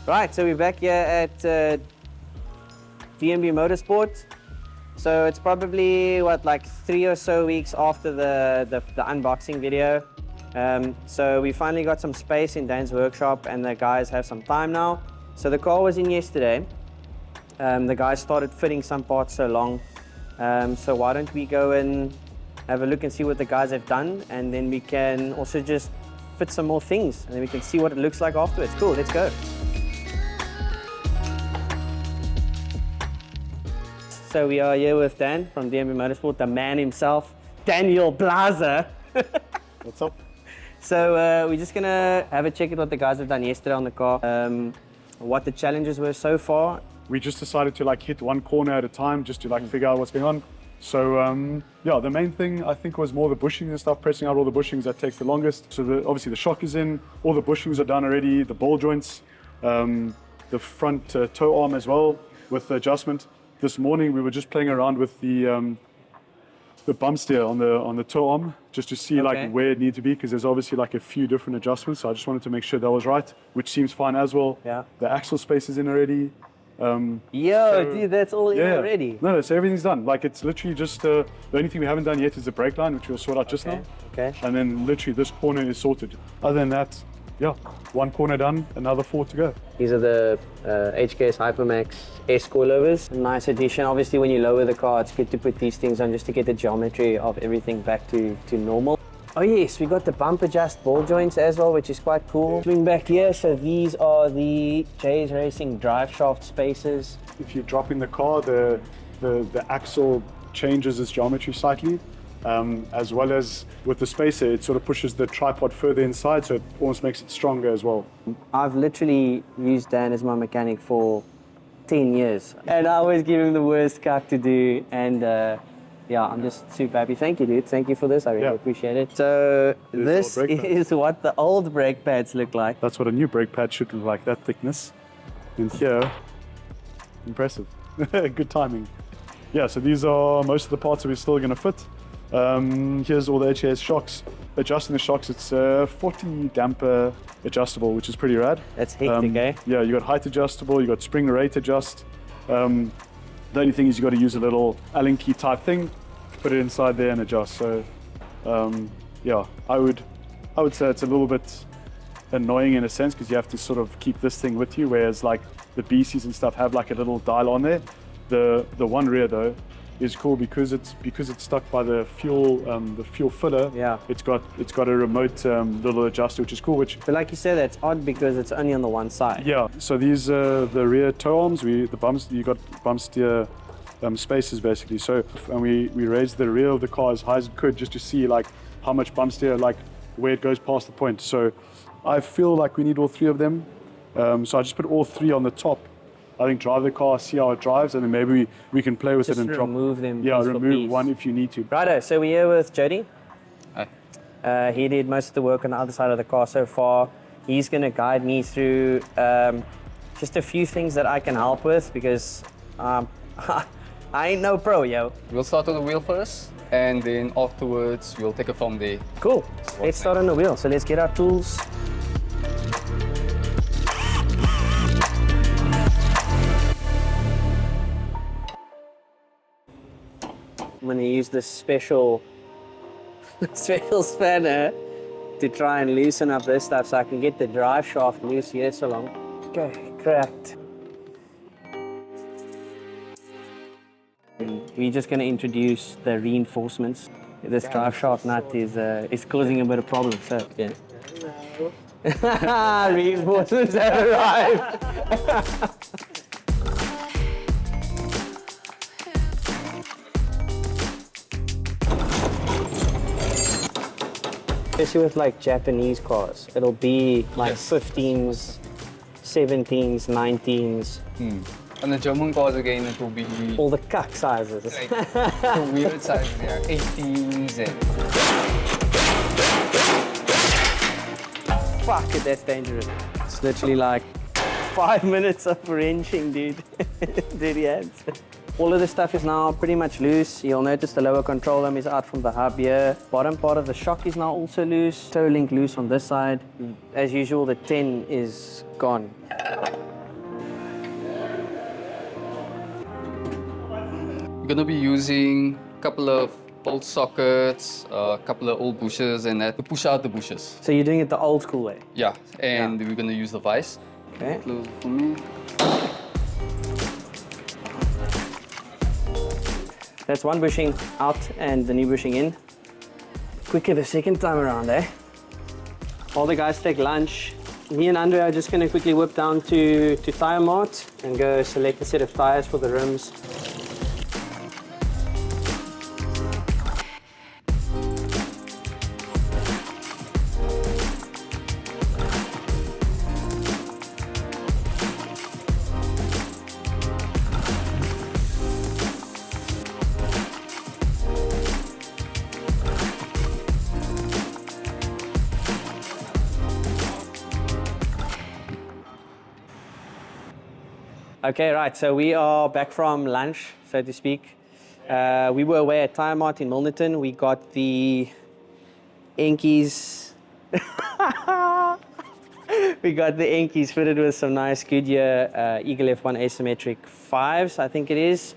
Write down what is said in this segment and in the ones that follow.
Right, so we're back here at DMB Motorsport. So it's probably, what, like 3 or so weeks after the unboxing video. So we finally got some space in Dan's workshop and the guys have some time now. So the car was in yesterday. The guys started fitting some parts so long. So why don't we go and have a look and see what the guys have done, and then we can also just fit some more things and then we can see what it looks like afterwards. Cool, let's go. So we are here with Dan from DMB Motorsport, the man himself, Daniel Blazer. What's up? So we're just gonna have a check at what the guys have done yesterday on the car, what the challenges were so far. We just decided to like hit one corner at a time just to like figure out what's going on. So yeah, the main thing I think was more the bushings and stuff, pressing out all the bushings that takes the longest. So obviously the shock is in, all the bushings are done already, the ball joints, the front toe arm as well with the adjustment. This morning we were just playing around with the bump steer on the toe arm just to see like where it needed to be, because there's obviously like a few different adjustments. So I just wanted to make sure that was right, which seems fine as well. Yeah. The axle space is in already. Dude, that's all in already. No, so everything's done. Like it's literally just the only thing we haven't done yet is the brake line, which we'll sort out just now. Okay. And then literally this corner is sorted. Other than that, yeah, one corner done, another 4 to go. These are the HKS Hypermax S coilovers. A nice addition. Obviously, when you lower the car, it's good to put these things on just to get the geometry of everything back to normal. Oh yes, we got the bump adjust ball joints as well, which is quite cool. Swing back here, so these are the J's Racing drive shaft spacers. If you drop in the car, the axle changes its geometry slightly, as well as with the spacer, it sort of pushes the tripod further inside, so it almost makes it stronger as well. I've literally used Dan as my mechanic for 10 years, and I always give him the worst cuck to do, and yeah, I'm just super happy. Thank you, dude. Thank you for this. I really appreciate it. So this is what the old brake pads look like. That's what a new brake pad should look like, that thickness. And here, impressive. Good timing. Yeah, so these are most of the parts that we're still going to fit. Here's all the HAS shocks. Adjusting the shocks, it's 40 damper adjustable, which is pretty rad. That's hectic, eh? Yeah, you got height adjustable, you got spring rate adjust. The only thing is you got to use a little Allen key type thing, put it inside there and adjust. So yeah, I would say it's a little bit annoying in a sense because you have to sort of keep this thing with you, whereas like the BCs and stuff have like a little dial on there. The one rear though is cool because it's stuck by the fuel filler. Yeah, it's got a remote little adjuster, which is cool. But like you said, that's odd because it's only on the one side. Yeah. So these the rear toe arms, you got bump steer spaces basically. So and we raised the rear of the car as high as it could just to see like how much bump steer, like where it goes past the point. So I feel like we need all 3 of them. So I just put all 3 on the top. I think drive the car, see how it drives, and then maybe we can play with it and remove them. Yeah, remove one if you need to. Righto, so we're here with Jody. Hi. He did most of the work on the other side of the car so far. He's going to guide me through just a few things that I can help with because I ain't no pro, yo. We'll start on the wheel first, and then afterwards we'll take it from there. Cool. Let's start on the wheel. So let's get our tools. I'm going to use this special spanner to try and loosen up this stuff so I can get the drive shaft loose here so long. Okay, cracked. We're just going to introduce the reinforcements. This drive shaft nut is causing a bit of problem, so yeah. Reinforcements have arrived. Especially with like Japanese cars, it'll be like 15s, 17s, 19s. And the German cars again, it will be all the cuck sizes. Like, weird sizes, yeah, 18s and... Fuck it, that's dangerous. It's literally like 5 minutes of wrenching, dude. Dirty hands. All of this stuff is now pretty much loose. You'll notice the lower control arm is out from the hub here. Bottom part of the shock is now also loose. Toe link loose on this side. As usual, the 10 is gone. We're gonna be using a couple of old sockets, a couple of old bushes and that to push out the bushes. So you're doing it the old school way? Yeah, and we're gonna use the vise. Okay. Close for me. That's one bushing out and the new bushing in. Quicker the second time around, eh? All the guys take lunch. Me and Andre are just gonna quickly whip down to Tire Mart and go select a set of tires for the rims. Okay, right, so we are back from lunch, so to speak. We were away at Tire Mart in Milnerton. We got the Enkies. We got the Enkies fitted with some nice Goodyear Eagle F1 asymmetric 5s, I think it is.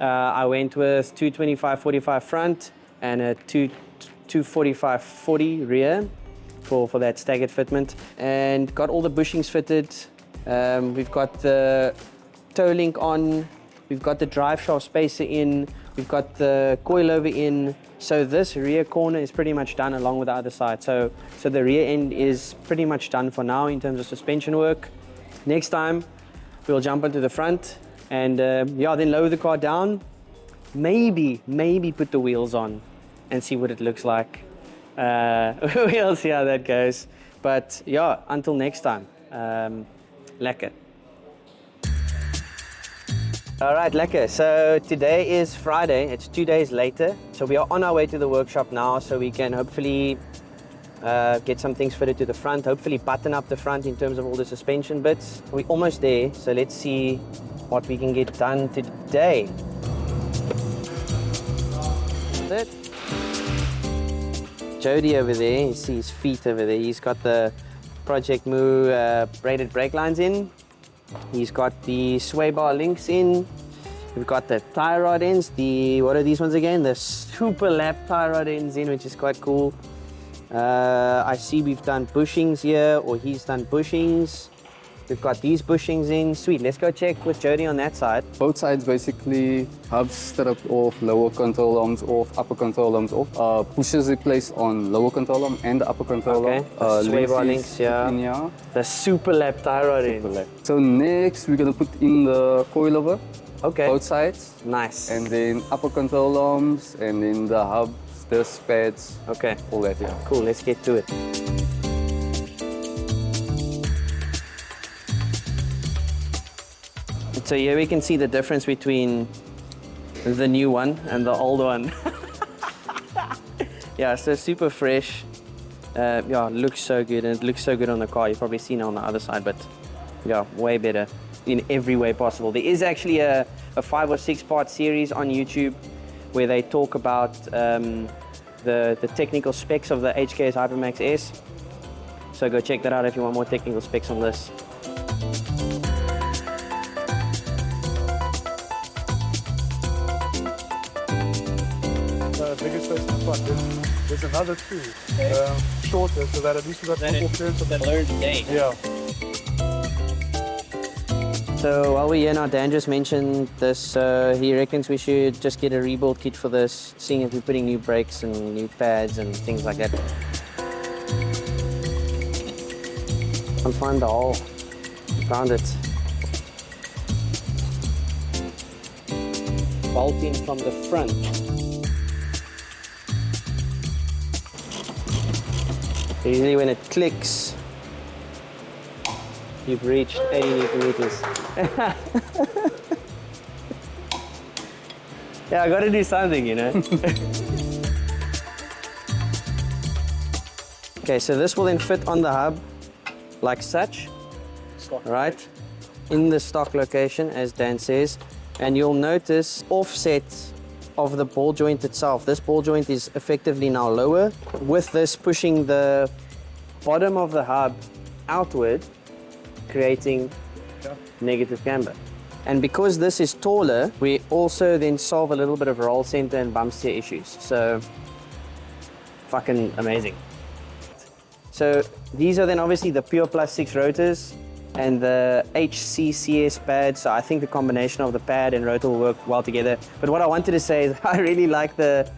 I went with 225/45 front and a 245/40 rear for that staggered fitment, and got all the bushings fitted. We've got the toe link on, we've got the drive shaft spacer in, we've got the coilover in. So this rear corner is pretty much done along with the other side. So the rear end is pretty much done for now in terms of suspension work. Next time we'll jump onto the front and yeah, then lower the car down. Maybe put the wheels on and see what it looks like. We'll see how that goes. But yeah, until next time. Lekker. All right, lekker. So today is Friday. It's 2 days later. So we are on our way to the workshop now, so we can hopefully get some things fitted to the front, hopefully button up the front in terms of all the suspension bits. We're almost there, so let's see what we can get done today. That's it. Jody over there, you see his feet over there. He's got the Project Moo braided brake lines in. He's got the sway bar links in. We've got the tie rod ends. What are these ones again? The super lap tie rod ends in, which is quite cool. I see we've done bushings here, or he's done bushings. We've got these bushings in. Sweet, let's go check with Jody on that side. Both sides basically, hubs stripped off, lower control arms off, upper control arms off. Pushers replaced on lower control arm and the upper control arm. The sway bar links, yeah. The super lap tie rod ends. So next we're gonna put in the coilover. Okay. Both sides. Nice. And then upper control arms, and then the hubs, disc pads. Okay. All that, yeah. Cool, let's get to it. So here we can see the difference between the new one and the old one. Yeah, so super fresh. Yeah, looks so good, and it looks so good on the car. You've probably seen it on the other side, but yeah, way better in every way possible. There is actually a 5 or 6 part series on YouTube where they talk about the technical specs of the HKS Hypermax S. So go check that out if you want more technical specs on this. Biggest space in the front. There's another two, shorter, so that at least we got more clearance on the third day. Yeah. So while we're here now, Dan just mentioned this. He reckons we should just get a rebuild kit for this, seeing if we're putting new brakes and new pads and things like that. Can't find the hole. Found it. Bolting from the front. Usually when it clicks, you've reached 80 Newton meters. Yeah, I gotta do something, you know. Okay, so this will then fit on the hub like such, right? In the stock location, as Dan says. And you'll notice offset of the ball joint itself. This ball joint is effectively now lower, with this pushing the bottom of the hub outward, creating negative camber. And because this is taller, we also then solve a little bit of roll center and bump steer issues. So, fucking amazing. So these are then obviously the Pure Plus 6 rotors and the HCCS pad. So I think the combination of the pad and rotor will work well together. But what I wanted to say is I really like the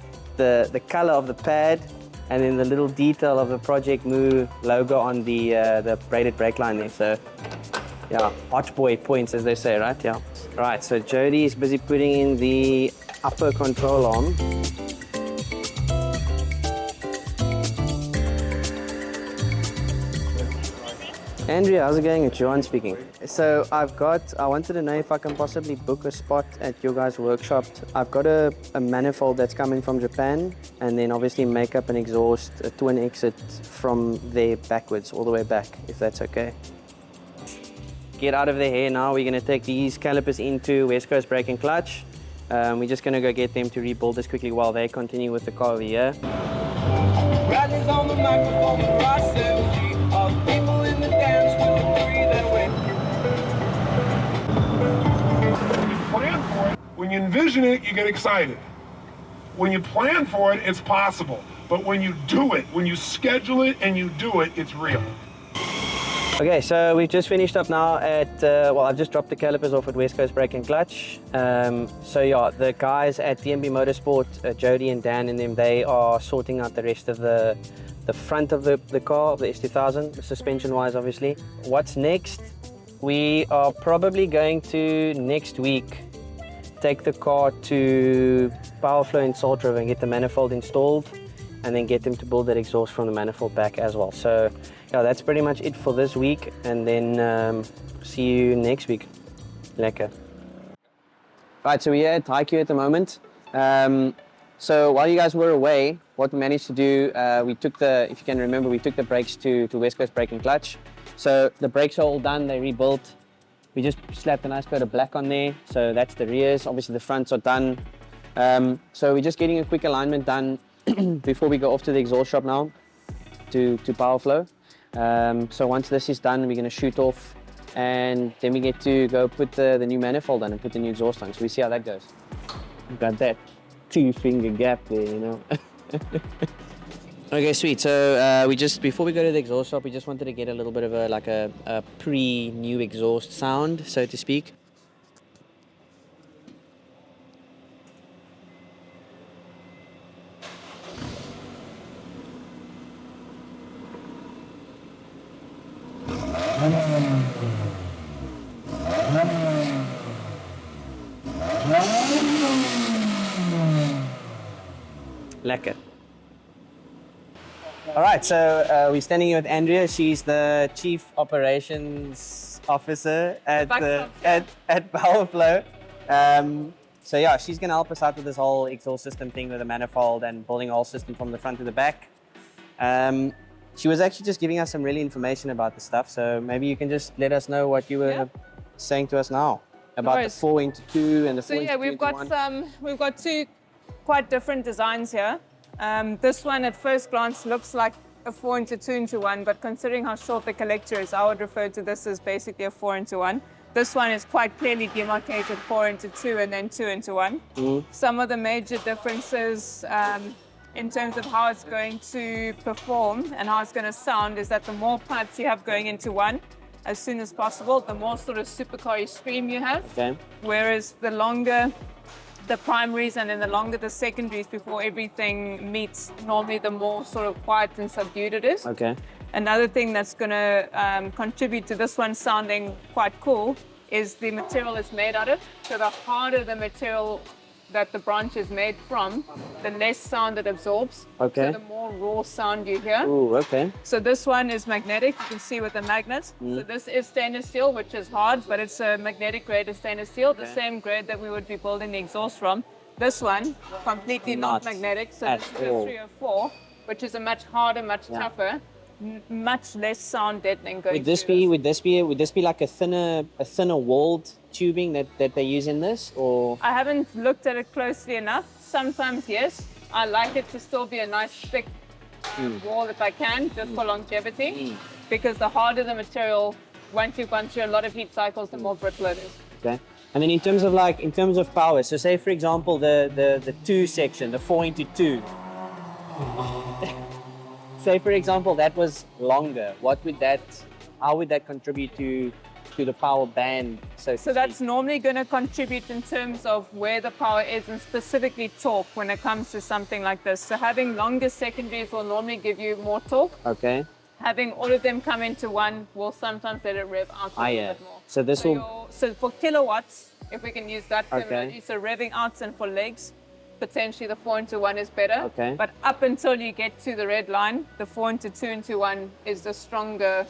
color of the pad and then the little detail of the Project Moo logo on the braided brake line there. So yeah, hot boy points, as they say, right? Yeah. Right, so Jody is busy putting in the upper control arm. Andrea, how's it going? It's Johan speaking. So I wanted to know if I can possibly book a spot at your guys' workshop. I've got a manifold that's coming from Japan, and then obviously make up an exhaust, a twin exit from there backwards, all the way back, if that's okay. Get out of the hair now. We're gonna take these calipers into West Coast Brake and Clutch. We're just gonna go get them to rebuild this quickly while they continue with the car over here. Bradley's on the microphone with Ross 70. All the people in the dance with the three that win. When you plan for it, when you envision it, you get excited. When you plan for it, it's possible. But when you do it, when you schedule it and you do it, it's real. Okay, so we've just finished up now at, well, I've just dropped the calipers off at West Coast Brake and Clutch. So yeah, the guys at DMB Motorsport, Jody and Dan and them, they are sorting out the rest of the front of the car, the S2000, suspension-wise, obviously. What's next? We are probably going to, next week, take the car to Powerflow in Salt River and get the manifold installed, and then get them to build that exhaust from the manifold back as well. So yeah, that's pretty much it for this week, and then see you next week. Lekker. Right, so we're here at Haiku at the moment. So while you guys were away, what we managed to do, we took if you can remember, we took the brakes to West Coast Brake and Clutch. So the brakes are all done, they rebuilt. We just slapped a nice coat of black on there. So that's the rears, obviously the fronts are done. So we're just getting a quick alignment done before we go off to the exhaust shop now to Powerflow. So once this is done, we're going to shoot off, and then we get to go put the new manifold on and put the new exhaust on. So we see how that goes. We've got that 2-finger gap there, you know. Okay, sweet. So we just, before we go to the exhaust shop, we just wanted to get a little bit of a pre-new exhaust sound, so to speak. Lekker. All right, so we're standing here with Andrea. She's the Chief Operations Officer at Powerflow. So yeah, she's gonna help us out with this whole exhaust system thing with the manifold and building a whole system from the front to the back. She was actually just giving us some really information about the stuff. So maybe you can just let us know what you were saying to us now about the 4x2 and the 4x2. So yeah, we've got two quite different designs here. This one at first glance looks like a 4x2x1, but considering how short the collector is, I would refer to this as basically a 4x1. This one is quite clearly demarcated 4x2 and then 2x1. Some of the major differences in terms of how it's going to perform and how it's going to sound is that the more pipes you have going into one, as soon as possible, the more sort of supercar-y scream you have. Okay. Whereas the longer the primaries and then the longer the secondaries before everything meets, normally the more sort of quiet and subdued it is. Okay. Another thing that's going to contribute to this one sounding quite cool is the material it's made out of. So the harder the material that the branch is made from, the less sound it absorbs. Okay. So the more raw sound you hear. Ooh, okay. So this one is magnetic, you can see with the magnets. So this is stainless steel, which is hard, but it's a magnetic grade of stainless steel, the same grade that we would be building the exhaust from. This one, completely not magnetic, so this is a 304, which is a much harder, much tougher, much less sound deadening going Would this be like a thinner walled tubing that they use in this, or? I haven't looked at it closely enough. Sometimes yes. I like it to still be a nice thick wall if I can, just for longevity, because the harder the material, once you've gone through a lot of heat cycles, the more brittle it is. Okay. And then in terms of power, so say for example the 2 section, the 4x2. Say for example that was longer. How would that contribute to the power band? So that's normally going to contribute in terms of where the power is, and specifically torque when it comes to something like this. So having longer secondaries will normally give you more torque. Okay. Having all of them come into one will sometimes let it rev out a little bit more. So this So for kilowatts, if we can use that terminology, so revving out and for legs, potentially the 4x1 is better. Okay. But up until you get to the red line, the 4x2x1 is the stronger.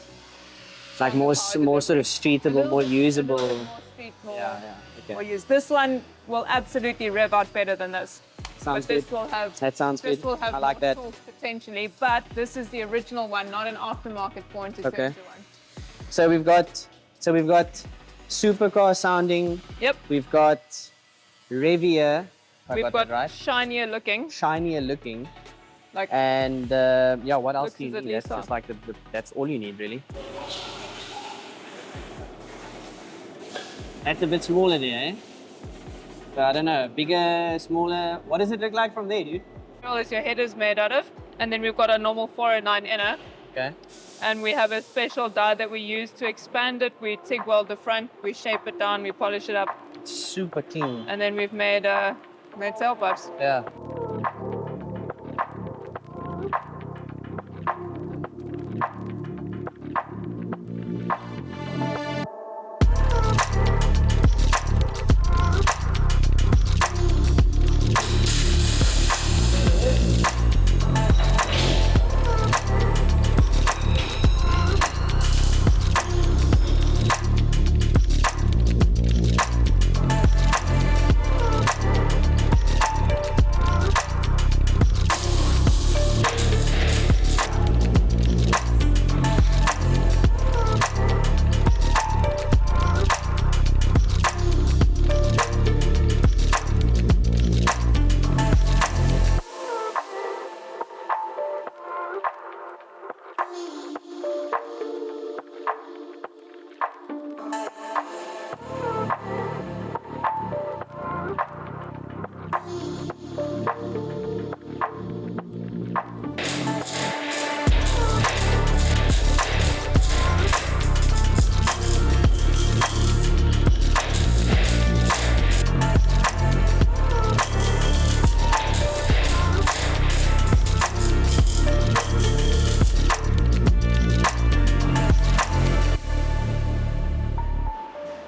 like more sort of streetable, more usable. More street, Okay. more use. This one will absolutely rev out better than this. Sounds But this good. will have, That sounds this good. will have I like more that. torque potentially, but this is the original one, not an aftermarket 4x2x1. Okay. So we've got supercar sounding. Yep. We've got Revier. We've got that right. shinier looking. Shinier looking. Like And yeah, what else do you Looks need? at That's least just like that's all you need really. That's a bit smaller there, eh? So I don't know, bigger, smaller. What does it look like from there, dude? well as your head is made out of. And then we've got a normal 409 inner. Okay. And we have a special die that we use to expand it. We TIG weld the front, we shape it down, we polish it up, Super clean. and then we've made tailpipes. Yeah.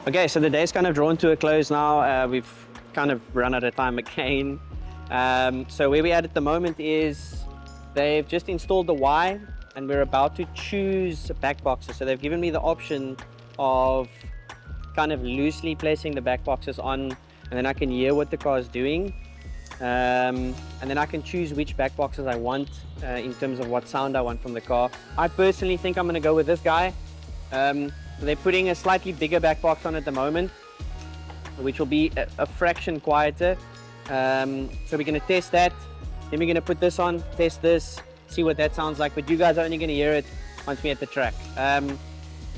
Okay, so the day's kind of drawn to a close now. We've kind of run out of time again. So where we're at the moment is they've just installed the Y and we're about to choose back boxes. So they've given me the option of kind of loosely placing the back boxes on, and then I can hear what the car is doing. And then I can choose which back boxes I want in terms of what sound I want from the car. I personally think I'm going to go with this guy. They're putting a slightly bigger back box on at the moment, which will be a fraction quieter. So we're going to test that. Then we're going to put this on, test this, see what that sounds like. But you guys are only going to hear it once we're at the track.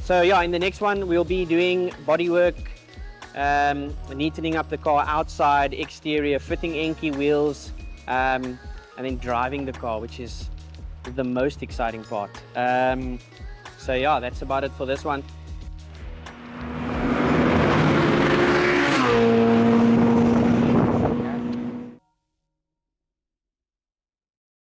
So yeah, in the next one, we'll be doing bodywork, neatening up the car outside, exterior, fitting Enki wheels, and then driving the car, which is the most exciting part. So yeah, that's about it for this one.